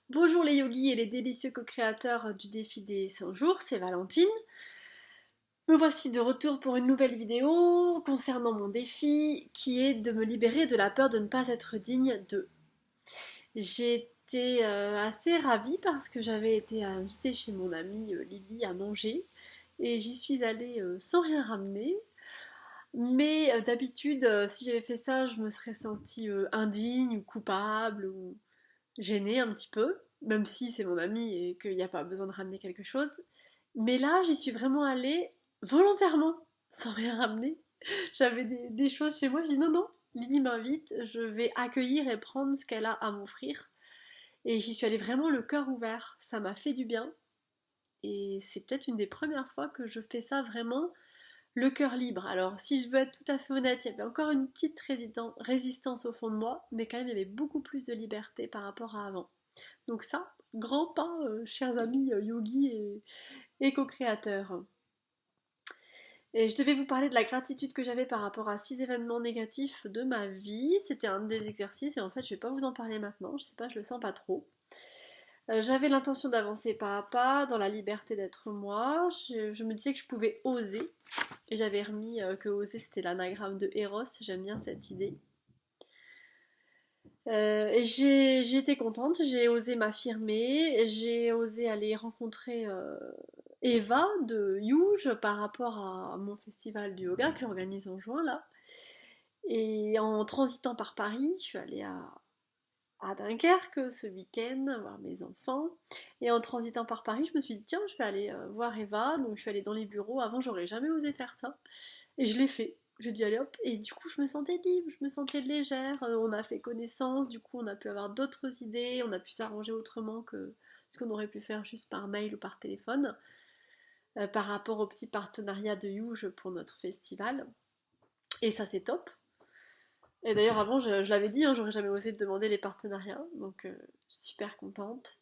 Bonjour les yogis et les délicieux co-créateurs du défi des 100 jours, c'est Valentine. Me voici de retour pour une nouvelle vidéo concernant mon défi qui est de me libérer de la peur de ne pas être digne de. J'étais assez ravie parce que j'avais été invitée chez mon amie Lily à manger et j'y suis allée sans rien ramener. Mais d'habitude, si j'avais fait ça, je me serais sentie indigne ou coupable ou gênée un petit peu, même si c'est mon ami et qu'il n'y a pas besoin de ramener quelque chose. Mais là, j'y suis vraiment allée volontairement, sans rien ramener. J'avais des choses chez moi, je dis non, non, Lily m'invite, je vais accueillir et prendre ce qu'elle a à m'offrir. Et j'y suis allée vraiment le cœur ouvert, ça m'a fait du bien. Et c'est peut-être une des premières fois que je fais ça vraiment le cœur libre. Alors, si je veux être tout à fait honnête, il y avait encore une petite résistance au fond de moi, mais quand même, il y avait beaucoup plus de liberté par rapport à avant. Donc ça, grand pas, chers amis yogis et co-créateurs. Et je devais vous parler de la gratitude que j'avais par rapport à 6 événements négatifs de ma vie. C'était un des exercices et en fait je vais pas vous en parler maintenant, je sais pas, je le sens pas trop. J'avais l'intention d'avancer pas à pas dans la liberté d'être moi. Je me disais que je pouvais oser. Et j'avais remis que oser c'était l'anagramme de Eros, j'aime bien cette idée. Et j'étais contente, j'ai osé m'affirmer, j'ai osé aller rencontrer Eva de Youge par rapport à mon festival du yoga que j'organise en juin là. Et en transitant par Paris, je suis allée à Dunkerque ce week-end voir mes enfants. Et en transitant par Paris, je me suis dit tiens, je vais aller voir Eva. Donc je suis allée dans les bureaux. Avant, j'aurais jamais osé faire ça. Et je l'ai fait. Je dis allez hop, et du coup je me sentais libre, je me sentais légère, on a fait connaissance, du coup on a pu avoir d'autres idées, on a pu s'arranger autrement que ce qu'on aurait pu faire juste par mail ou par téléphone, par rapport au petit partenariat de Youge pour notre festival. Et ça c'est top. Et d'ailleurs avant je l'avais dit, hein, j'aurais jamais osé demander les partenariats, donc je suis super contente.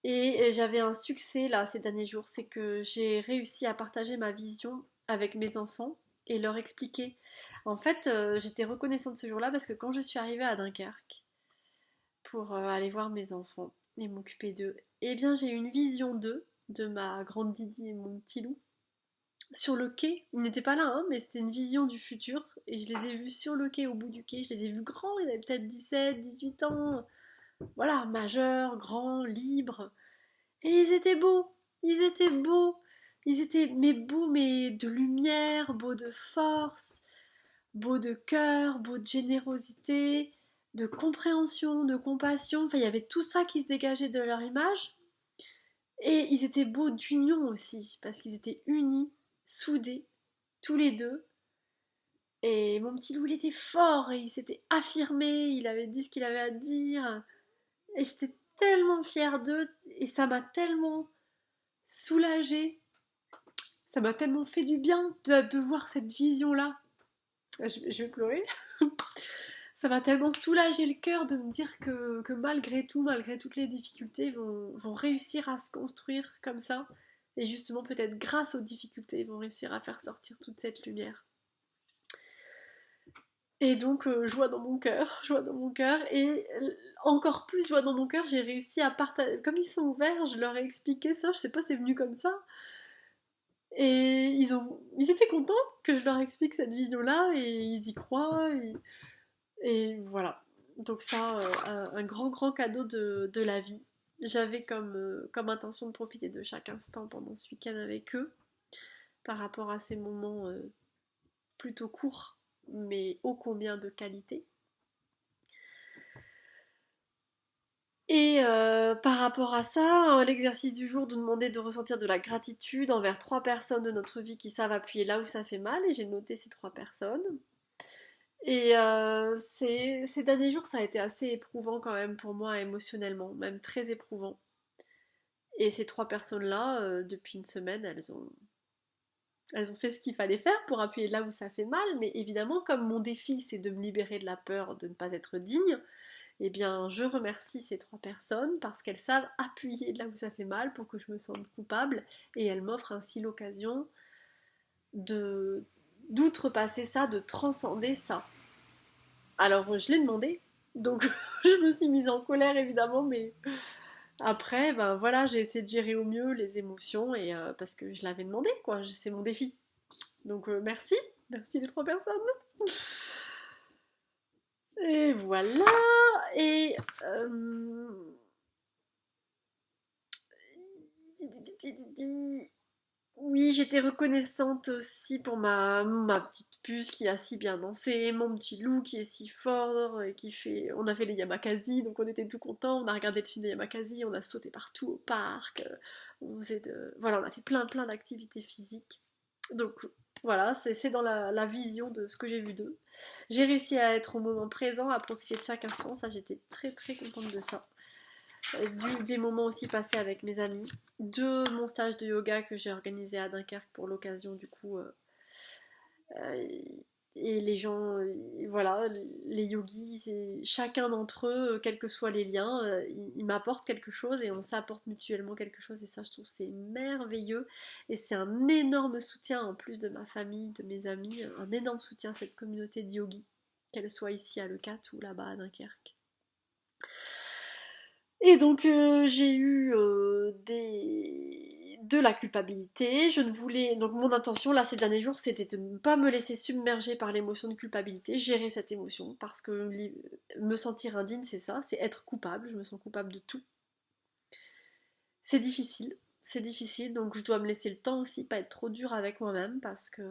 Et j'avais un succès là ces derniers jours, c'est que j'ai réussi à partager ma vision avec mes enfants et leur expliquer. En fait, j'étais reconnaissante ce jour-là parce que quand je suis arrivée à Dunkerque pour aller voir mes enfants et m'occuper d'eux, eh bien j'ai eu une vision d'eux, de ma grande Didi et mon petit loup, sur le quai. Ils n'étaient pas là, hein, mais c'était une vision du futur et je les ai vus sur le quai, au bout du quai. Je les ai vus grands, ils avaient peut-être 17, 18 ans. Voilà, majeurs, grands, libres. Et ils étaient beaux, ils étaient beaux, ils étaient mais beaux, mais de lumière, beaux de force, beaux de cœur, beaux de générosité, de compréhension, de compassion. Enfin, il y avait tout ça qui se dégageait de leur image. Et ils étaient beaux d'union aussi, parce qu'ils étaient unis, soudés, tous les deux. Et mon petit loup, il était fort et il s'était affirmé, il avait dit ce qu'il avait à dire. Et j'étais tellement fière d'eux et ça m'a tellement soulagée. Ça m'a tellement fait du bien de voir cette vision-là. Je vais pleurer. Ça m'a tellement soulagé le cœur de me dire que malgré tout, malgré toutes les difficultés, vont réussir à se construire comme ça. Et justement, peut-être grâce aux difficultés, ils vont réussir à faire sortir toute cette lumière. Et donc, joie dans mon cœur, joie dans mon cœur. Et encore plus joie dans mon cœur, j'ai réussi à partager. Comme ils sont ouverts, je leur ai expliqué ça. Je sais pas, c'est venu comme ça. Et ils étaient contents que je leur explique cette vision-là et ils y croient. Et voilà. Donc ça, un grand, grand cadeau de la vie. J'avais comme intention de profiter de chaque instant pendant ce week-end avec eux par rapport à ces moments plutôt courts, mais ô combien de qualité. Et par rapport à ça, l'exercice du jour de demander de ressentir de la gratitude envers 3 personnes de notre vie qui savent appuyer là où ça fait mal, et j'ai noté ces 3 personnes. Et ces derniers jours, ça a été assez éprouvant quand même pour moi émotionnellement, même très éprouvant. Et ces 3 personnes-là, depuis une semaine, elles ont fait ce qu'il fallait faire pour appuyer là où ça fait mal, mais évidemment, comme mon défi c'est de me libérer de la peur de ne pas être digne, eh bien, je remercie ces 3 personnes parce qu'elles savent appuyer là où ça fait mal pour que je me sente coupable et elles m'offrent ainsi l'occasion de d'outrepasser ça, de transcender ça. Alors, je l'ai demandé, Donc je me suis mise en colère évidemment, mais après, ben voilà, j'ai essayé de gérer au mieux les émotions et parce que je l'avais demandé, quoi. C'est mon défi. Donc merci, merci les trois personnes. Et voilà. Et oui, j'étais reconnaissante aussi pour ma petite puce qui a si bien dansé, mon petit loup qui est si fort et qui fait. On a fait les Yamakasi, donc on était tout contents. On a regardé le film des Yamakasi, on a sauté partout au parc. Voilà, on a fait plein d'activités physiques. Donc voilà, c'est dans la vision de ce que j'ai vu d'eux. J'ai réussi à être au moment présent, à profiter de chaque instant. Ça, j'étais très contente de ça. Des moments aussi passés avec mes amis, de mon stage de yoga que j'ai organisé à Dunkerque pour l'occasion du coup. Euh, et les gens, voilà, les yogis, chacun d'entre eux, quels que soient les liens, ils m'apportent quelque chose et on s'apporte mutuellement quelque chose et ça je trouve c'est merveilleux et c'est un énorme soutien en plus de ma famille, de mes amis, un énorme soutien à cette communauté de yogis, qu'elle soit ici à Leucate ou là-bas à Dunkerque. Et donc j'ai eu de la culpabilité. Je ne voulais donc mon intention là ces derniers jours c'était de ne pas me laisser submerger par l'émotion de culpabilité, gérer cette émotion parce que me sentir indigne c'est ça, c'est être coupable. Je me sens coupable de tout. C'est difficile donc je dois me laisser le temps aussi, pas être trop dur avec moi-même parce que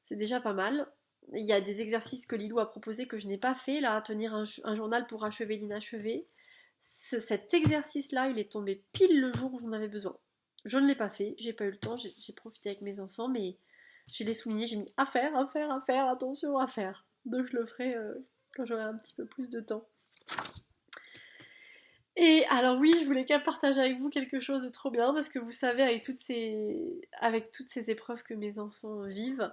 c'est déjà pas mal. Il y a des exercices que Lilou a proposés que je n'ai pas fait là, tenir un journal pour achever l'inachevé. Cet exercice-là, il est tombé pile le jour où j'en avais besoin. Je ne l'ai pas fait, j'ai pas eu le temps, j'ai profité avec mes enfants, mais je l'ai souligné, j'ai mis à faire, attention à faire. Donc je le ferai quand j'aurai un petit peu plus de temps. Et alors oui, je voulais qu'à partager avec vous quelque chose de trop bien, parce que vous savez, avec toutes ces épreuves que mes enfants vivent,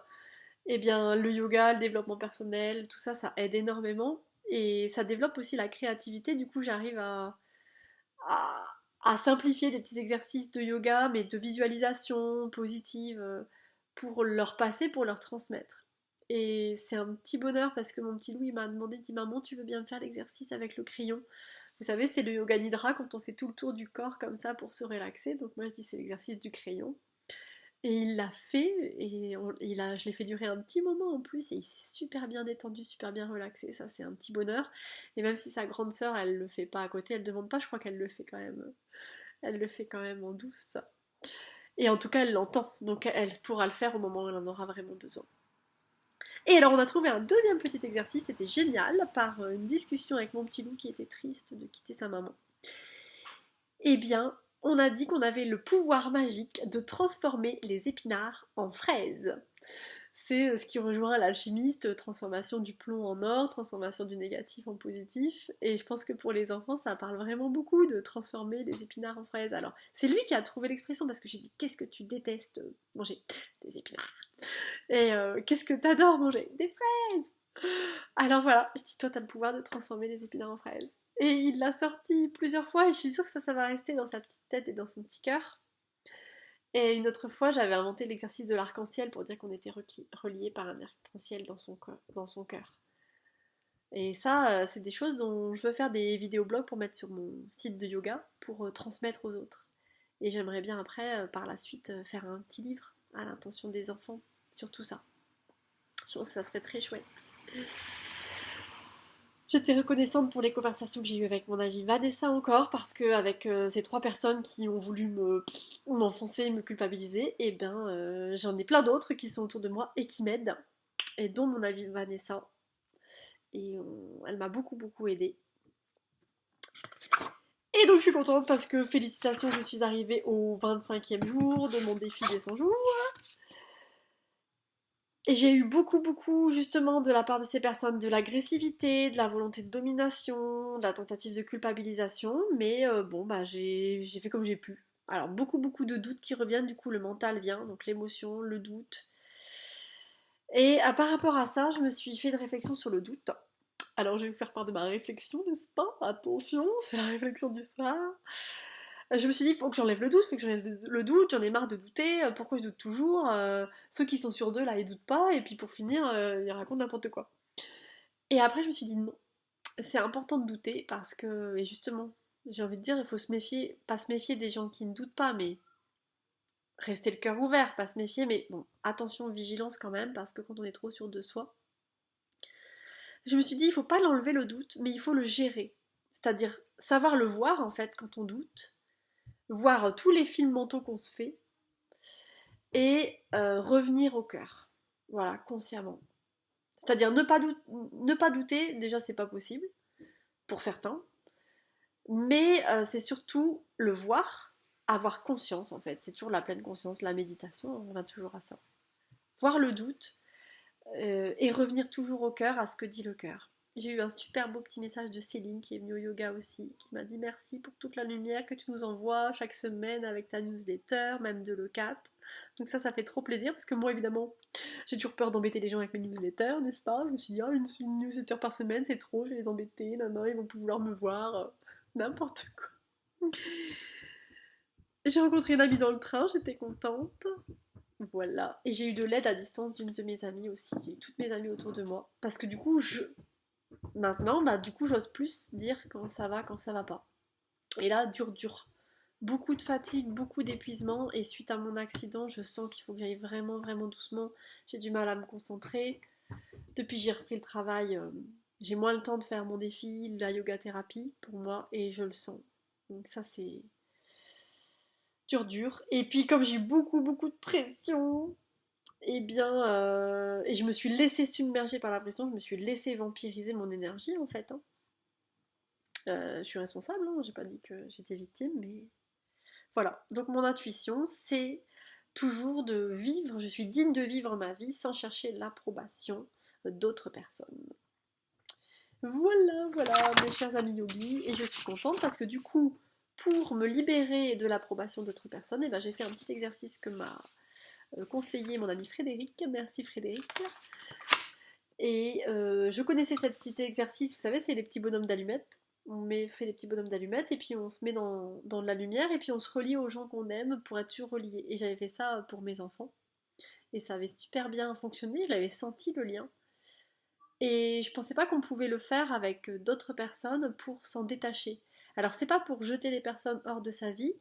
eh bien le yoga, le développement personnel, tout ça, ça aide énormément. Et ça développe aussi la créativité, du coup j'arrive à, à simplifier des petits exercices de yoga, mais de visualisation positive pour leur passer, pour leur transmettre. Et c'est un petit bonheur parce que mon petit Louis m'a demandé, dit maman, tu veux bien me faire l'exercice avec le crayon? Vous savez, c'est le yoga nidra quand on fait tout le tour du corps comme ça pour se relaxer. Donc moi je dis c'est l'exercice du crayon. Et il l'a fait, et je l'ai fait durer un petit moment en plus, et il s'est super bien détendu, super bien relaxé, ça c'est un petit bonheur. Et même si sa grande sœur, elle le fait pas à côté, elle demande pas, je crois qu'elle le fait quand même, elle le fait quand même en douce. Et en tout cas, elle l'entend, donc elle pourra le faire au moment où elle en aura vraiment besoin. Et alors on a trouvé un deuxième petit exercice, c'était génial, par une discussion avec mon petit loup qui était triste de quitter sa maman. Eh bien, on a dit qu'on avait le pouvoir magique de transformer les épinards en fraises. C'est ce qui rejoint l'alchimiste, transformation du plomb en or, transformation du négatif en positif. Et je pense que pour les enfants, ça parle vraiment beaucoup de transformer les épinards en fraises. Alors, c'est lui qui a trouvé l'expression parce que j'ai dit qu'est-ce que tu détestes manger? Des épinards. Et qu'est-ce que t'adores manger? Des fraises. Alors voilà, je dis toi t'as le pouvoir de transformer les épinards en fraises. Et il l'a sorti plusieurs fois et je suis sûre que ça va rester dans sa petite tête et dans son petit cœur. Et une autre fois, j'avais inventé l'exercice de l'arc-en-ciel pour dire qu'on était relié par un arc-en-ciel dans son cœur. Et ça, c'est des choses dont je veux faire des vidéoblogs pour mettre sur mon site de yoga pour transmettre aux autres. Et j'aimerais bien après, par la suite, faire un petit livre à l'intention des enfants sur tout ça. Je pense que ça serait très chouette. J'étais reconnaissante pour les conversations que j'ai eues avec mon amie Vanessa encore, parce que avec ces trois personnes qui ont voulu m'enfoncer, me culpabiliser, et ben j'en ai plein d'autres qui sont autour de moi et qui m'aident, et dont mon amie Vanessa. Et elle m'a beaucoup aidée. Et donc je suis contente parce que félicitations, je suis arrivée au 25e jour de mon défi des 100 jours. Et j'ai eu beaucoup, justement, de la part de ces personnes, de l'agressivité, de la volonté de domination, de la tentative de culpabilisation, mais bon, bah j'ai fait comme j'ai pu. Alors, beaucoup de doutes qui reviennent, du coup, le mental vient, donc l'émotion, le doute. Et par rapport à ça, je me suis fait une réflexion sur le doute. Alors, je vais vous faire part de ma réflexion, n'est-ce pas? Attention, c'est la réflexion du soir. Je me suis dit, il faut que j'enlève le doute, faut que j'enlève le doute, j'en ai marre de douter, pourquoi je doute toujours, ceux qui sont sur deux là, ils doutent pas, et puis pour finir, ils racontent n'importe quoi. Et après, je me suis dit non. c'est important de douter parce que, et justement, j'ai envie de dire, il faut se méfier, pas se méfier des gens qui ne doutent pas, mais rester le cœur ouvert, pas se méfier, mais bon, attention, vigilance quand même, parce que quand on est trop sûr de soi, je me suis dit, il faut pas l'enlever le doute, mais il faut le gérer. C'est-à-dire savoir le voir en fait quand on doute, voir tous les films mentaux qu'on se fait et revenir au cœur. Voilà, consciemment. C'est-à-dire ne pas douter, déjà c'est pas possible, pour certains, mais c'est surtout le voir, avoir conscience en fait. C'est toujours la pleine conscience, la méditation, on va toujours à ça. Voir le doute, et revenir toujours au cœur, à ce que dit le cœur. J'ai eu un super beau petit message de Céline qui est venue au yoga aussi, qui m'a dit merci pour toute la lumière que tu nous envoies chaque semaine avec ta newsletter, même de l'E4. Donc ça fait trop plaisir parce que moi évidemment j'ai toujours peur d'embêter les gens avec mes newsletters, n'est-ce pas? Je me suis dit, ah, une newsletter par semaine c'est trop, je vais les embêter, non, ils vont pouvoir me voir, n'importe quoi. J'ai rencontré une amie dans le train, j'étais contente. Voilà. Et j'ai eu de l'aide à distance d'une de mes amies aussi. J'ai eu toutes mes amies autour de moi. Parce que du coup, maintenant, bah, du coup, j'ose plus dire quand ça va pas. Et là, dur. Beaucoup de fatigue, beaucoup d'épuisement. Et suite à mon accident, je sens qu'il faut que j'aille vraiment doucement. J'ai du mal à me concentrer. Depuis que j'ai repris le travail, j'ai moins le temps de faire mon défi, la yoga thérapie pour moi. Et je le sens. Donc ça, c'est dur. Et puis, comme j'ai beaucoup de pression, eh bien, et je me suis laissée submerger par la pression, je me suis laissée vampiriser mon énergie en fait, hein. Je suis responsable, hein, j'ai pas dit que j'étais victime, mais voilà. Donc mon intuition, c'est toujours de vivre, je suis digne de vivre ma vie sans chercher l'approbation d'autres personnes. Voilà, mes chers amis yogis, et je suis contente parce que du coup, pour me libérer de l'approbation d'autres personnes, eh ben, j'ai fait un petit exercice que m'a conseillé mon ami Frédéric. Merci Frédéric. Et je connaissais ce petit exercice, vous savez, c'est les petits bonhommes d'allumettes. Fait les petits bonhommes d'allumettes et puis on se met dans de la lumière et puis on se relie aux gens qu'on aime pour être toujours relié. Et j'avais fait ça pour mes enfants. Et ça avait super bien fonctionné, je l'avais senti le lien. Et je pensais pas qu'on pouvait le faire avec d'autres personnes pour s'en détacher. Alors c'est pas pour jeter les personnes hors de sa vie,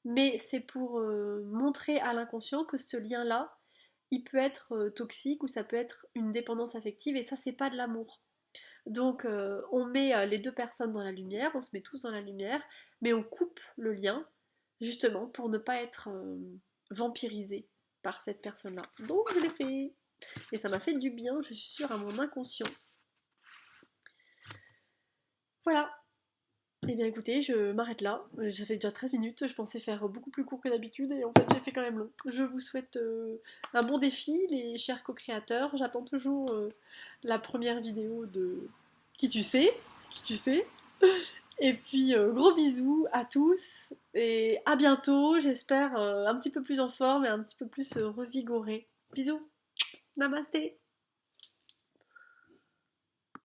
mais c'est pour montrer à l'inconscient que ce lien-là, il peut être toxique ou ça peut être une dépendance affective et ça c'est pas de l'amour. Donc on met les deux personnes dans la lumière, on se met tous dans la lumière, mais on coupe le lien justement pour ne pas être vampirisé par cette personne-là. Donc je l'ai fait et ça m'a fait du bien, je suis sûre, à mon inconscient. Voilà. Eh bien écoutez, je m'arrête là. Ça fait déjà 13 minutes, je pensais faire beaucoup plus court que d'habitude et en fait j'ai fait quand même long. Je vous souhaite un bon défi, les chers co-créateurs. J'attends toujours la première vidéo de qui tu sais. Et puis gros bisous à tous et à bientôt, j'espère un petit peu plus en forme et un petit peu plus revigorée. Bisous, namasté.